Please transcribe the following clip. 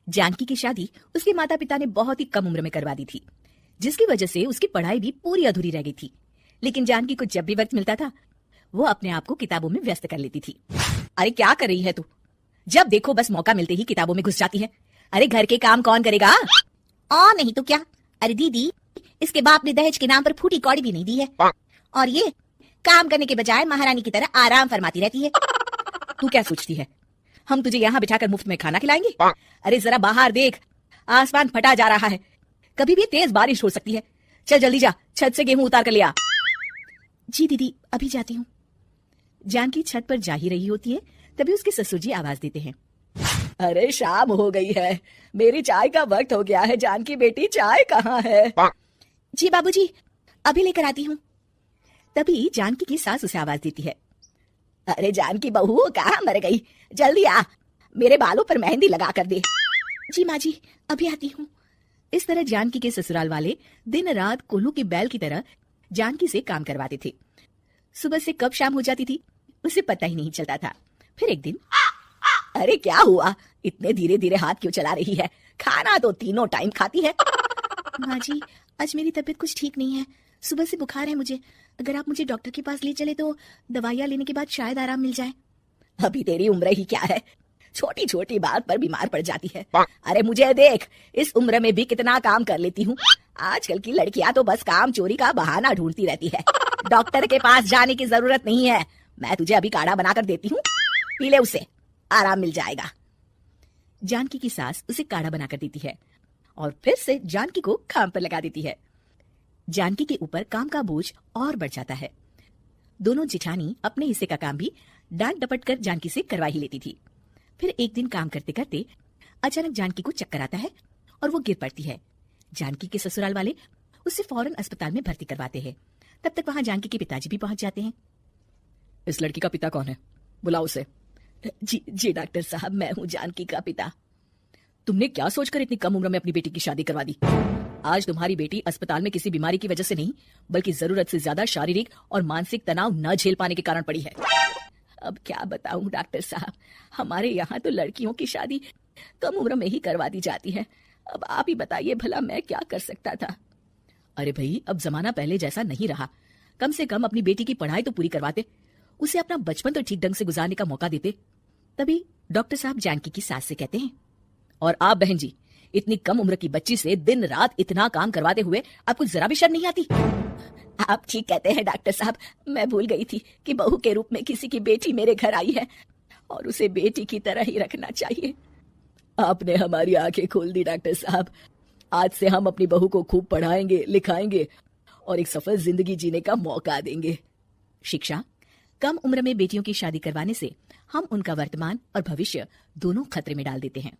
जानकी की शादी उसके माता पिता ने बहुत ही कम उम्र में करवा दी थी, जिसकी वजह से उसकी पढ़ाई भी पूरी अधूरी रह गई थी। लेकिन जानकी को जब भी वक्त मिलता था वो अपने आप को किताबों में व्यस्त कर लेती थी। अरे क्या कर रही है तू? जब देखो बस मौका मिलते ही किताबों में घुस जाती है। अरे घर के काम कौन करेगा? और नहीं तो क्या। अरे दीदी, इसके बाप ने दहेज के नाम पर फूटी कौड़ी भी नहीं दी है, और ये काम करने के बजाय महारानी की तरह आराम फरमाती रहती है। तू क्या सोचती है हम तुझे यहाँ बिठाकर मुफ्त में खाना खिलाएंगे? अरे जरा बाहर देख, आसमान फटा जा रहा है, कभी भी तेज बारिश हो सकती है। चल जल्दी जा, छत से गेहूं उतार कर ले आ। जी दीदी, अभी जाती हूँ। जानकी छत पर जा ही रही होती है, तभी उसके ससुर जी आवाज देते हैं। अरे शाम हो गई है, मेरी चाय का वक्त हो गया है। जानकी बेटी, चाय कहाँ है? जी बाबूजी, अभी लेकर आती हूँ। तभी जानकी की सास उसे आवाज देती है। अरे जानकी बहू, कहाँ मर गई? जल्दी आ, मेरे बालों पर मेहंदी लगा कर दे। जी माँ जी, अभी आती हूँ। इस तरह जानकी के ससुराल वाले दिन रात कोल्हू की बैल की तरह जानकी से काम करवाते थे। सुबह से कब शाम हो जाती थी उसे पता ही नहीं चलता था। फिर एक दिन, अरे क्या हुआ, इतने धीरे धीरे हाथ क्यों चला रही है? खाना तो तीनों टाइम खाती है। माँ जी, आज मेरी तबीयत कुछ ठीक नहीं है, सुबह से बुखार है मुझे। अगर आप मुझे डॉक्टर के पास ले चले तो दवाइयाँ लेने के बाद शायद आराम मिल जाए। अभी तेरी उम्र ही क्या है, छोटी छोटी बात पर बीमार पड़ जाती है। अरे मुझे देख, इस उम्र में भी कितना काम कर लेती हूँ। आजकल की लड़कियां तो बस काम चोरी का बहाना ढूंढती रहती है। डॉक्टर के पास जाने की जरूरत नहीं है, मैं तुझे अभी काढ़ा बनाकर देती हूँ, पी ले, उससे आराम मिल जाएगा। जानकी की सास उसे काढ़ा बनाकर देती है और फिर से जानकी को काम पर लगा देती है। जानकी के ऊपर काम का बोझ और बढ़ जाता है। दोनों जिठानी अपने हिस्से का काम भी डांट डपट कर जानकी से करवा ही लेती थी। फिर एक दिन काम करते करते अचानक जानकी को चक्कर आता है और वो गिर पड़ती है। जानकी के ससुराल वाले उसे फौरन अस्पताल में भर्ती करवाते हैं। तब तक वहां जानकी के पिताजी भी पहुंच जाते हैं। इस लड़की का पिता कौन है? बुलाओ उसे। जी डॉक्टर साहब, मैं हूँ जानकी का पिता। तुमने क्या सोचकर इतनी कम उम्र में अपनी बेटी की शादी करवा दी? आज तुम्हारी बेटी अस्पताल में किसी बीमारी की वजह से नहीं, बल्कि जरूरत से ज्यादा शारीरिक और मानसिक तनाव न झेल पाने के कारण पड़ी है। अब क्या बताऊं डॉक्टर साहब, हमारे यहाँ तो लड़कियों की शादी कम उम्र में ही करवा दी जाती है। अब आप ही बताइए भला मैं क्या कर सकता था? अरे भाई, अब जमाना पहले जैसा नहीं रहा। कम से कम अपनी बेटी की पढ़ाई तो पूरी करवाते, उसे अपना बचपन तो ठीक ढंग से गुजारने का मौका देते। तभी डॉक्टर साहब जानकी की सास से कहते हैं, और आप बहन जी, इतनी कम उम्र की बच्ची से दिन रात इतना काम करवाते हुए आपको जरा भी शर्म नहीं आती? आप ठीक कहते हैं डॉक्टर साहब, मैं भूल गई थी कि बहू के रूप में किसी की बेटी मेरे घर आई है और उसे बेटी की तरह ही रखना चाहिए। आपने हमारी आंखें खोल दी डॉक्टर साहब। आज से हम अपनी बहू को खूब पढ़ाएंगे, लिखाएंगे और एक सफल जिंदगी जीने का मौका देंगे। शिक्षा, कम उम्र में बेटियों की शादी करवाने से हम उनका वर्तमान और भविष्य दोनों खतरे में डाल देते हैं।